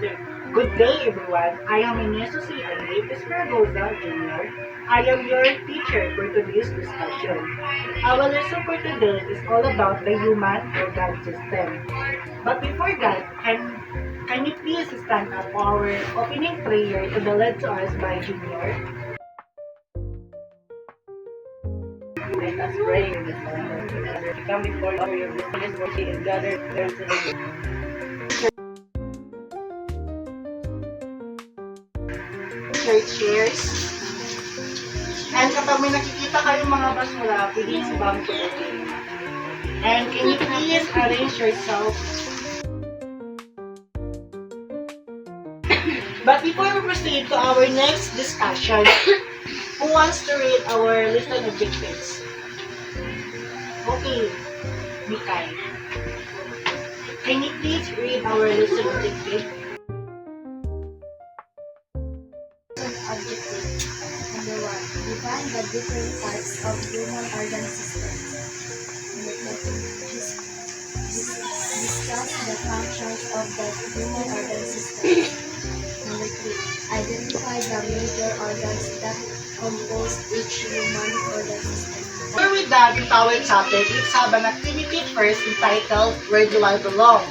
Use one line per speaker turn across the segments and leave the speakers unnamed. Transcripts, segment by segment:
Good day, everyone. I am Ineso C. Alip Espargosa, Jr. I am your teacher for today's discussion. Our lesson for today is all about the human organ system. But before that, can you please stand up for our opening prayer to be led to us by Junior? Let us pray in this moment. We come before your blessed mercy and gather there to your chairs. And kapag may nakikita kayong mga basura, pwede yung bang tuloy. And can you please arrange yourself? But before we proceed to our next discussion, who wants to read our lesson objectives? Okay, Mikay. Can you please read our lesson objective?
Objective. Number 1. Define the different parts of human organ systems. Number 2. Discuss the functions of the human organ system. Number 3. Identify the major organs that compose each human organ system.
Before we dive into our topic, let's have an activity first entitled Where Do I Belong?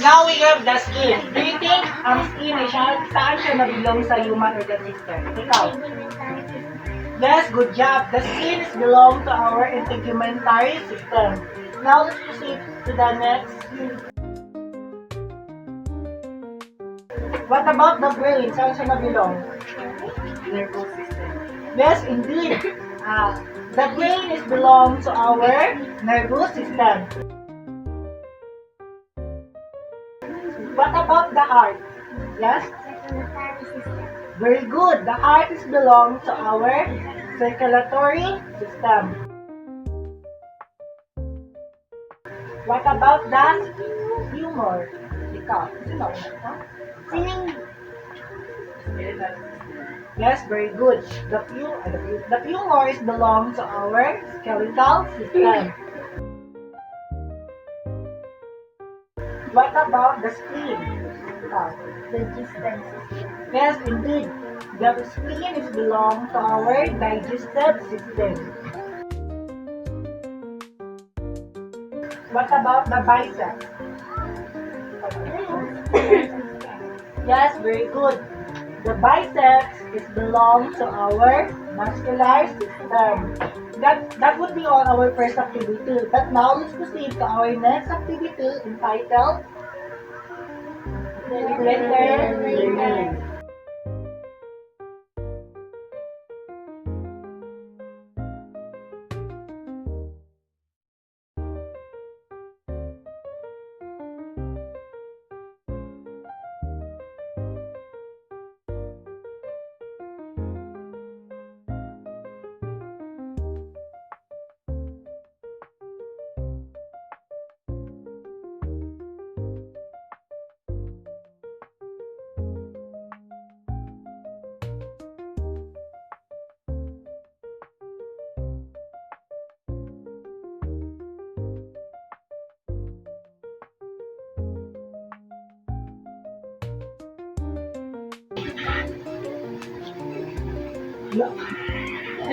Now we have the skin. Do you think ang skin ay saan siya nabilong sa human organ system? Ikaw? Yes, good job. The skin is belong to our integumentary system. Now let's proceed to the next. What about the brain? Saan siya nabilong? Nervous system. Yes, indeed. The brain is belong to our nervous system. What about the heart? Yes? Very good. The heart is belong to our circulatory system. What about the humor? Ikaw. Sino? Yes, very good. The humor is belong to our skeletal system. What about the spleen?
Digestive.
Yes, indeed. The spleen is belong to our digestive system. What about the biceps? Yes, very good. The biceps is belong to our muscular system. That would be on our first activity. But now let's proceed to our next activity entitled Letter Learning.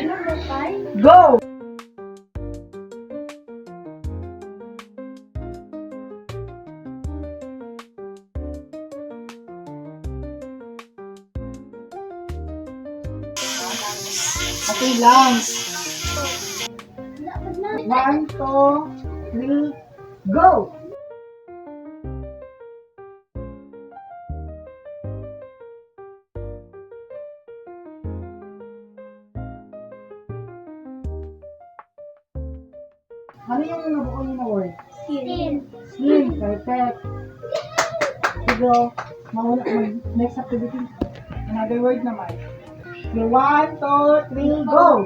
Number 5.
Go! Okay, lungs. 1, 2, 3, go! Ano yung nabuo na word?
Skin.
Skin, perfect. Go. Next activity. Another word naman. Okay, 1, 2, 3, go!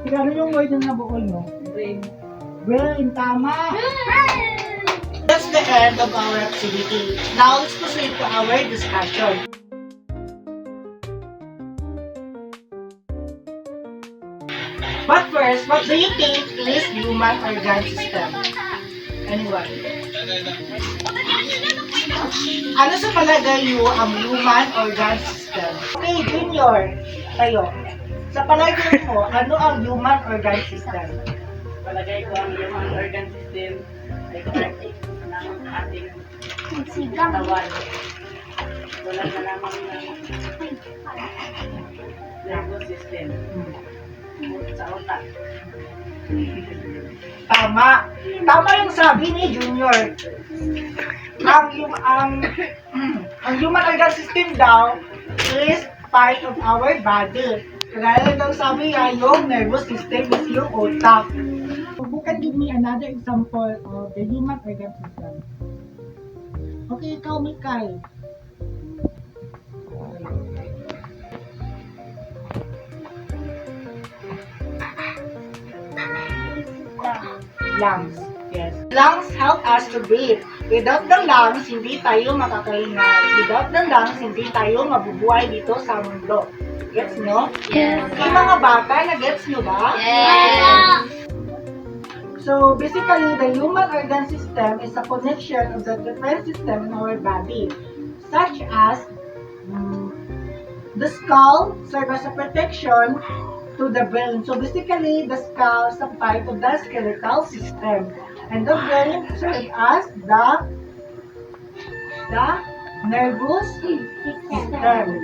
Sige, ano yung word na nabuo nyo? Brain. Brain, tama! That's the end of our activity. Now, let's proceed to our discussion. But first, what do you think is human organ system? Anyone? Ano sa palagay nyo ang human organ system? Okay, Junior, tayo. Sa palagay mo, ano ang human organ system?
Palagay ko ang human organ system ay parte ng ating katawan. Wala na lamang ng nervous system sa utak.
Tama. Tama yung sabi ni Junior. Ang human organ system daw is part of our body. Kagaya daw sabi nga, yung nervous system is yung utak. Who can give me another example of the human organ system? Okay, ikaw, Mikay. Lungs. Yes. Lungs help us to breathe. Without the lungs, hindi tayo makakahinga. Without the lungs, hindi tayo mabubuhay dito sa mundo. Gets nyo?
Yes.
Yung mga bata, na-gets nyo ba?
Yes.
So, basically, the human organ system is a connection of the defense system in our body, such as the skull serves as a protection to the brain. So, basically, the skull is a part of the skeletal system, and the brain serves as the nervous system.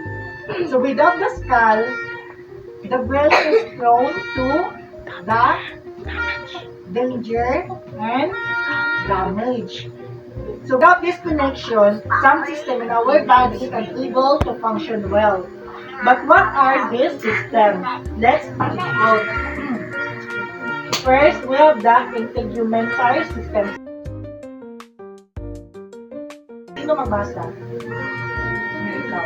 So, without the skull, the brain is prone to the danger and damage. So without this connection, some system in our body is unable to function well. But what are these systems? Let's find out. First, we have the integumentary system. Sino magbasa? Ikaw.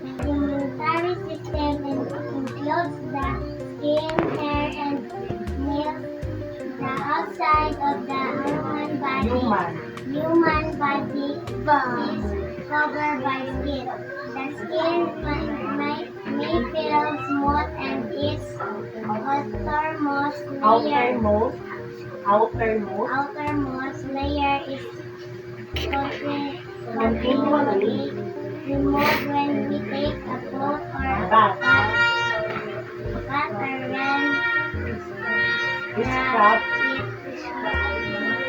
Integumentary system includes the skin, hair, and nails. The outside of the human body is covered by skin. The skin may feel smooth and its outermost layer is continually removed when we take a coat or a bath or when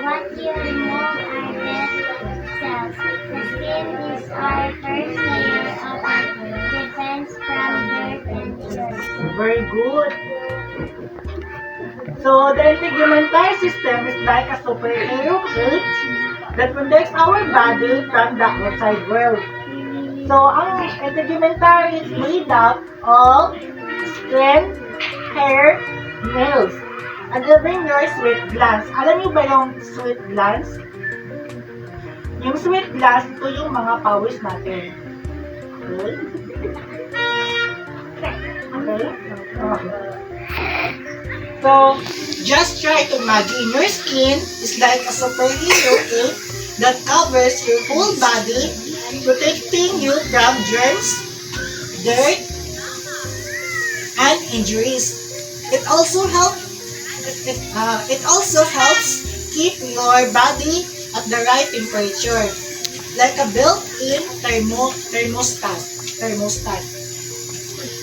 what you remove are dead cells. The skin is our first layer of defense from dirt and germs.
Very good. So the integumentary system is like a superhero cage that protects our body from the outside world. So ang integumentary is made up of skin, hair, nails. And then your sweat glands. Alam niyo ba yung sweat glands? Yung sweat glands, ito yung mga pawis natin. Okay? Okay? So, just try to imagine your skin is like a superhero cape that covers your whole body, protecting you from germs, dirt, and injuries. It also helps keep your body at the right temperature, like a built-in thermostat.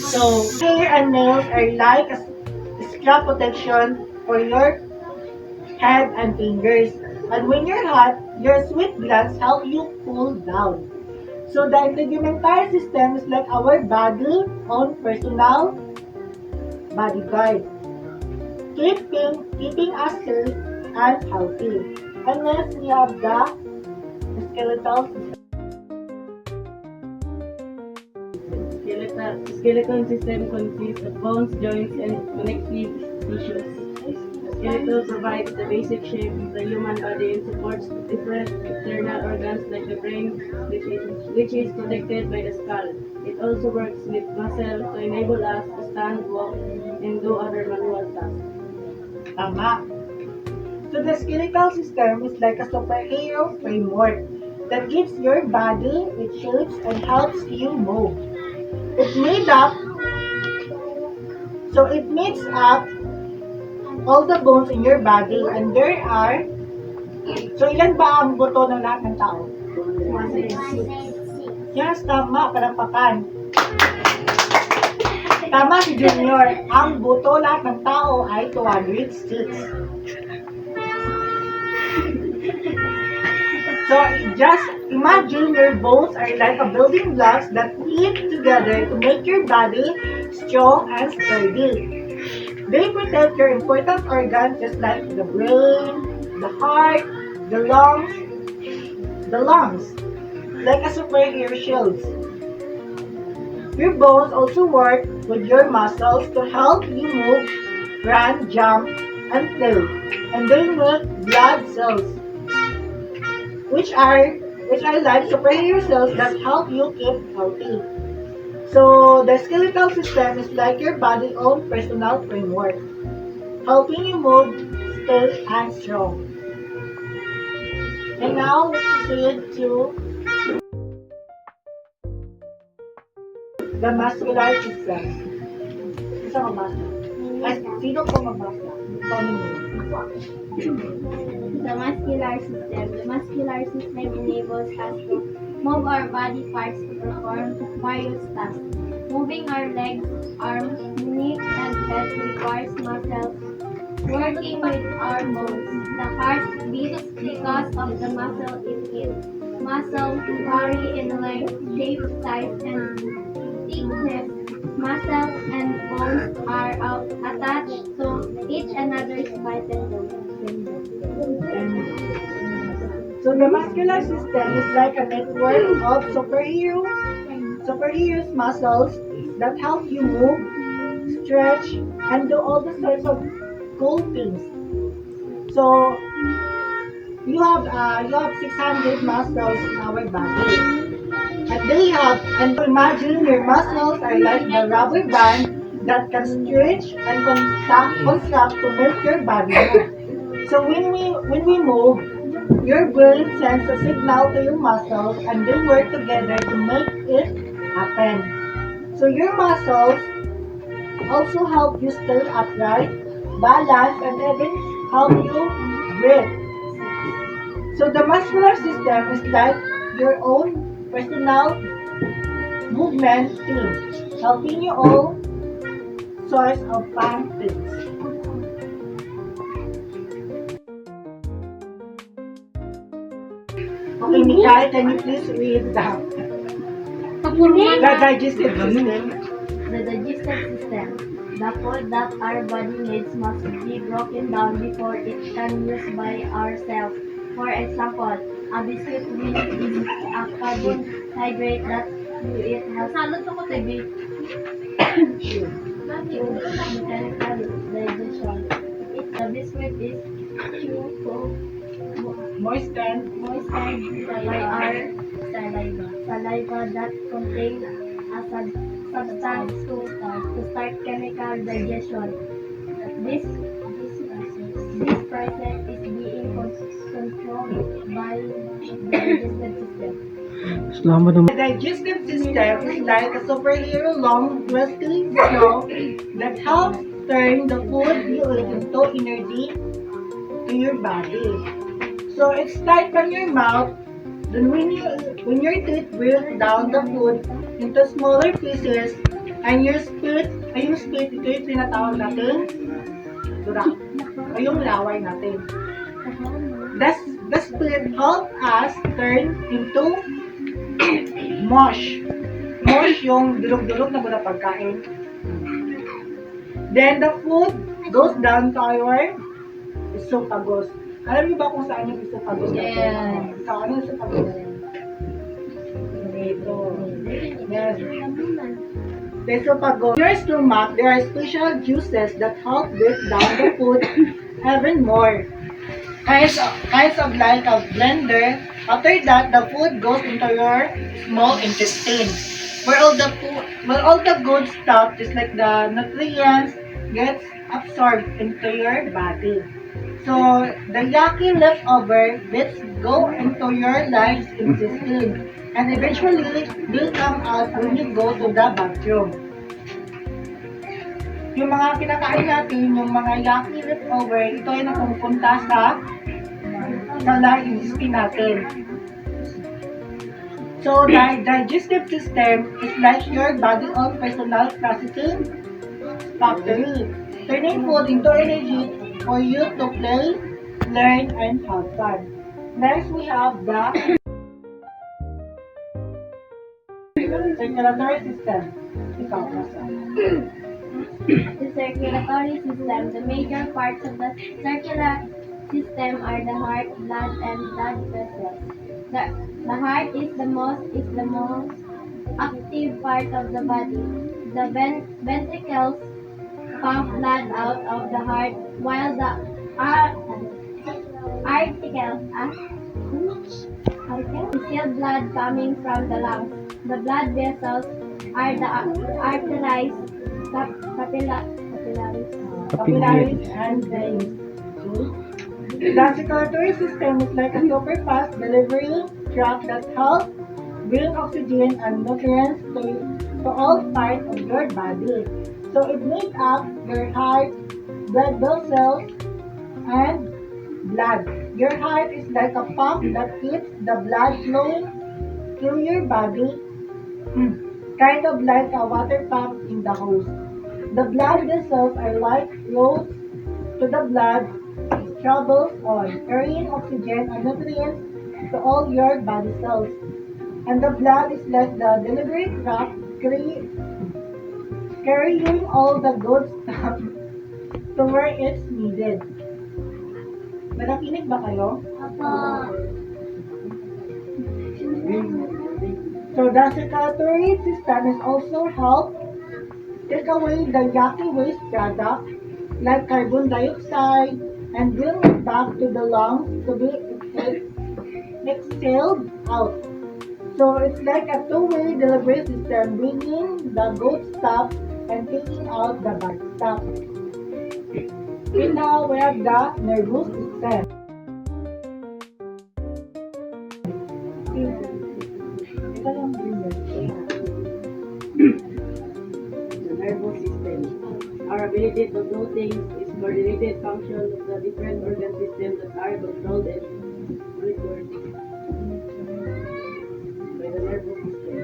So, hair and nails are like a scalp protection for your head and fingers. And when you're hot, your sweat glands help you cool down. So the integumentary system is like our body own personal bodyguard, keeping us safe and healthy. And next we have the skeletal system.
Skeletal system consists of bones, joints, and connective tissues. The skeleton provides the basic shape of the human body and supports different external organs like the brain, which is protected by the skull. It also works with muscle to enable us to stand, walk, and do other manual tasks.
Tama. So the skeletal system is like a superhero framework that gives your body its shapes and helps you move. It made up, so it makes up all the bones in your body and there are, so ilan ba ang buto ng lahat ng tao? Yes, tama, palakpakan. Tama si Junior, ang buto lahat ng tao ay 206. So just imagine your bones are like a building blocks that fit together to make your body strong and sturdy. They protect your important organs just like the brain, the heart, the lungs, like a superhero shields. Your bones also work with your muscles to help you move, run, jump, and play. And they make blood cells, which are like superhero cells that help you keep healthy. So the skeletal system is like your body's own personal framework, helping you move, stay, and strong. And now let's proceed to the muscular system. Isa magbasa. Ay, sino po magbasa? Ikaw ninyo.
The muscular system. The muscular system enables us to move our body parts to perform various tasks. Moving our legs, arms, neck, and head requires muscles. Working with our bones, the heart beats because of the muscle in it. Muscles vary in length, shape, size, and thickness. Muscles and bones are attached to each other's vital
So the muscular system is like a network of superheroes muscles that help you move, stretch, and do all the sorts of cool things. So you have 600 muscles in our body. And imagine your muscles are like the rubber band that can stretch and contract to make your body move. So when we move, your brain sends a signal to your muscles and they work together to make it happen. So your muscles also help you stay upright, balance, and even help you breathe. So the muscular system is like your own personal movement team, helping you all sorts of fun things. Okay, Mikhail, can you please read the digestive system?
The digestive system. The food that our body needs must be broken down before it can used by ourselves. For example, a biscuit is a carbohydrate that you eat has to be mechanical digestion. If the biscuit is
Moistened.
moistened by our saliva that contains a substance to start chemical digestion. This process is being controlled by the digestive system.
The digestive system is like a superhero long twisting straw that helps turn the food you eat into energy to your body. So it starts from your mouth, then when your teeth break down the food into smaller pieces, and your spit, ito yung tinatawag natin, durak, o yung laway natin. The split help us turn into mush. Mush yung durog-durog na muna pagkain. Then the food goes down to our esophagus. Alam niyo ba kung saan yung esophagus natin?
Yes.
Saan yung esophagus? Dito. Yes. The esophagus. In your stomach, there are special juices that help break down the food even more. Kinds of like a blender. After that, the food goes into your small intestine, where all the good stuff, just like the nutrients, gets absorbed into your body. So the yucky leftover bits go into your life's intestine, and eventually will come out when you go to the bathroom. Yung mga kinakain natin, yung mga yucky leftover, ito ay napupunta sa intestine natin. So the digestive system is like your body own personal processing factory, turning food into energy for you to play, learn, and have fun. Next, we have the circulatory system. Ikaw, Rosa.
The circulatory system. The major parts of the circular system are the heart, blood, and blood vessels. The heart is the most active part of the body. The ventricles pump blood out of the heart, while the seal blood coming from the lungs. The blood vessels are the arteries,
Capillaries and veins. The circulatory system is like a super fast delivery truck that helps bring oxygen and nutrients to all parts of your body. So it makes up your heart, blood vessels, and blood. Your heart is like a pump that keeps the blood flowing through your body, kind of like a water pump in the hose. The blood vessels are like roads to the blood travels on, carrying oxygen and nutrients to all your body cells. And the blood is like the delivery truck carrying all the good stuff to where it's needed. Nakakinig ba kayo? So the circulatory system is also help take away the yucky waste product like carbon dioxide and bring it back to the lungs to be exhaled out. So it's like a two-way delivery system, bringing the good stuff and taking out the bad stuff. And now we have the nervous system. Ito yung
The nervous system. Our ability to do things is coordinated function of the different organ systems that are controlled and monitored by the nervous system.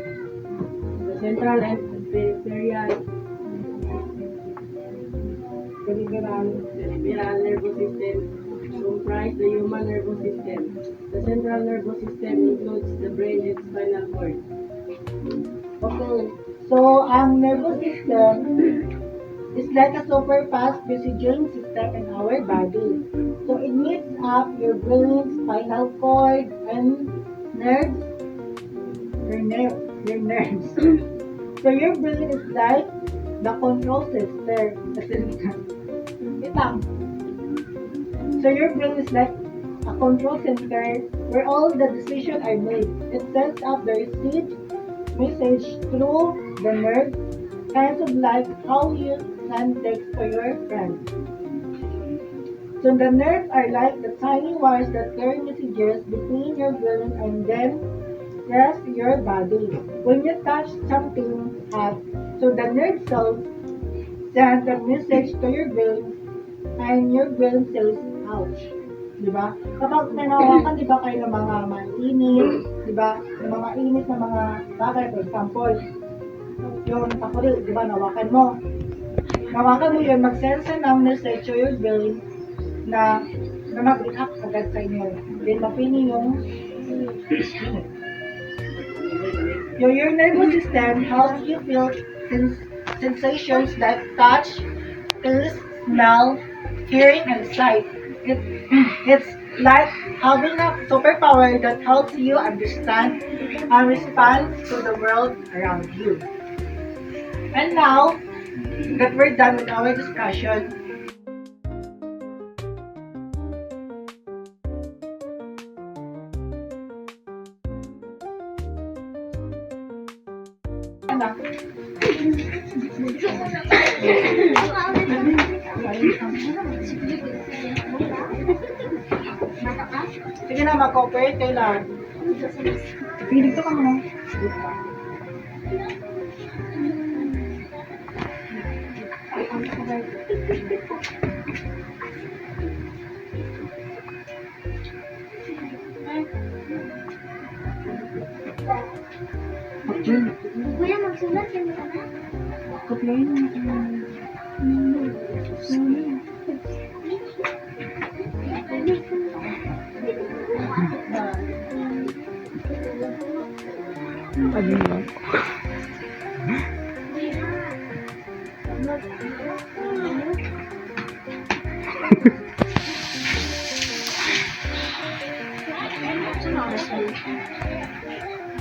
The central and peripheral nervous system comprise the human nervous system. The central nervous system includes the brain and spinal cord.
Okay, so ang nervous system is like a super fast messaging system in our body. So it meets up your brain, spinal cord, and nerves. Your nerves. So your brain is like the control center. So your brain is like a control center where all the decisions are made. It sends up the received message through the nerve, kind of like how you send text to your friend. So the nerves are like the tiny wires that carry messages between your brain and then rest your body. When you touch something hot, so the nerve cells send the message to your brain and your brain says, ouch. Diba? Kapag nanawakan, diba kayo ng mga mainit, diba? Ng mga mainit na mga bagay, for example, yung takuri, diba? Nawakan mo yun, mag-sense ng message to your brain na na mag-react agad sa inyo. Then, mapini yung your nervous system helps you feel sensations that touch, taste, smell, hearing, and sight. It's like having a superpower that helps you understand and respond to the world around you. And now that we're done with our discussion, sige na, mag-cooperate kayo lang. Pilig to ka mo.
Kuya, magsulat ka na.
Cooperate mo.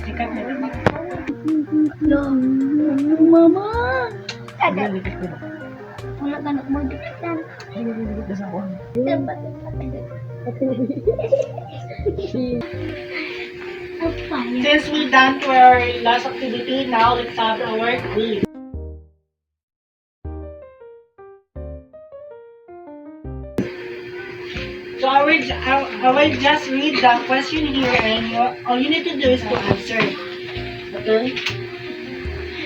Sikat na naman.
Mama! Agad. Wala ka na kumagdikitan. Dapat.
Since we done to our last activity, now let's have our quiz. So I will just read the question here, and all you need to do is to answer. Okay?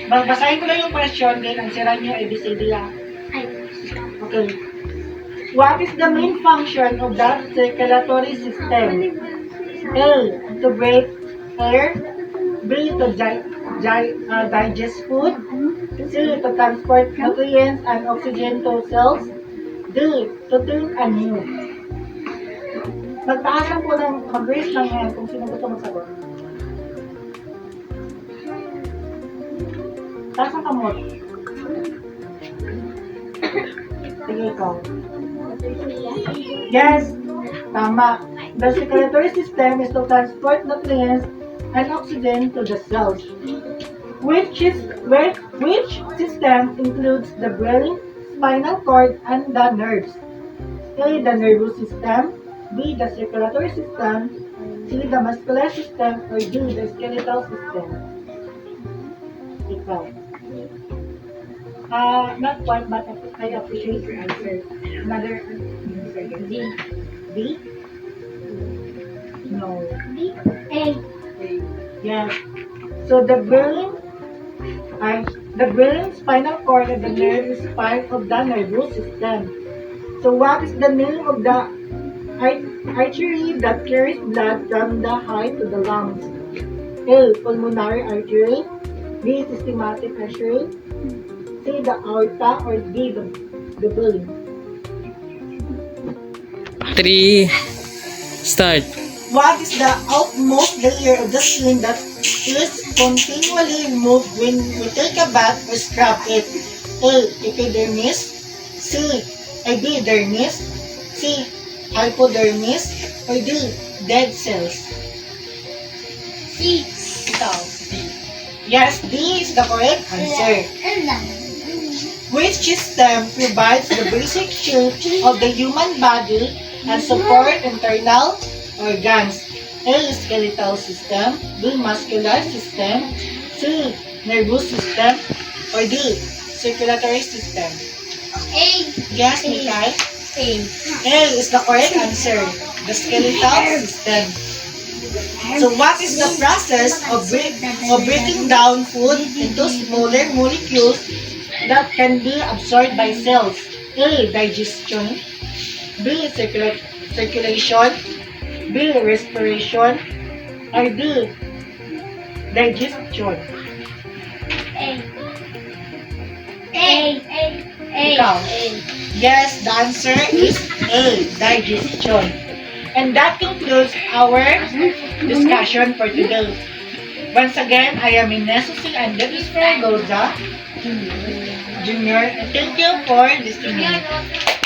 Basahin ko lang yung question, then answeran nyo ABCD lang. Okay. What is the main function of the circulatory system? A. To break air. B. To digest food. C. To transport nutrients and oxygen to cells. D. To think anew. Magtaasan po ng mag-raise ng hand kung sino gusto magsagot. Taas ang kamot. Sige, ikaw. Yes, tama. The circulatory system is to transport nutrients and oxygen to the cells. Which system includes the brain, spinal cord, and the nerves? A. The nervous system. B. The circulatory system. C. The muscular system. Or D. The skeletal system. Ikaw. Not quite, but I appreciate your answer. Another D. B? No.
B. A.
Yes. So the brain, spinal cord, and the nerve is part of the nervous system. So what is the name of the artery that carries blood from the heart to the lungs? A. Pulmonary artery. B. Systematic artery. C. The aorta. Or D. The brain.
3, start.
What is the outmost layer of the skin that is continually removed when we take a bath or scrub it? A. Epidermis. C. Epidermis. C. Hypodermis. Or D. Dead cells.
C.
Ikaw. Yes, D is the correct answer. Which system provides the basic shape of the human body and support internal organs? A. Skeletal system. B. Muscular system. C. Nervous system. Or D. Circulatory system.
A.
Yes, Mikay?
A.
A is the correct answer. The skeletal system. So what is the process of breaking down food into smaller molecules that can be absorbed by cells? A. Digestion. B. Circulation. B. Respiration. Or D. Digestion.
A. A. A.
Ikaw.
A.
Yes, the answer is A, digestion. And that concludes our discussion for today. Once again, I am Ines C. and this is Fragoza Junior. And thank you for listening.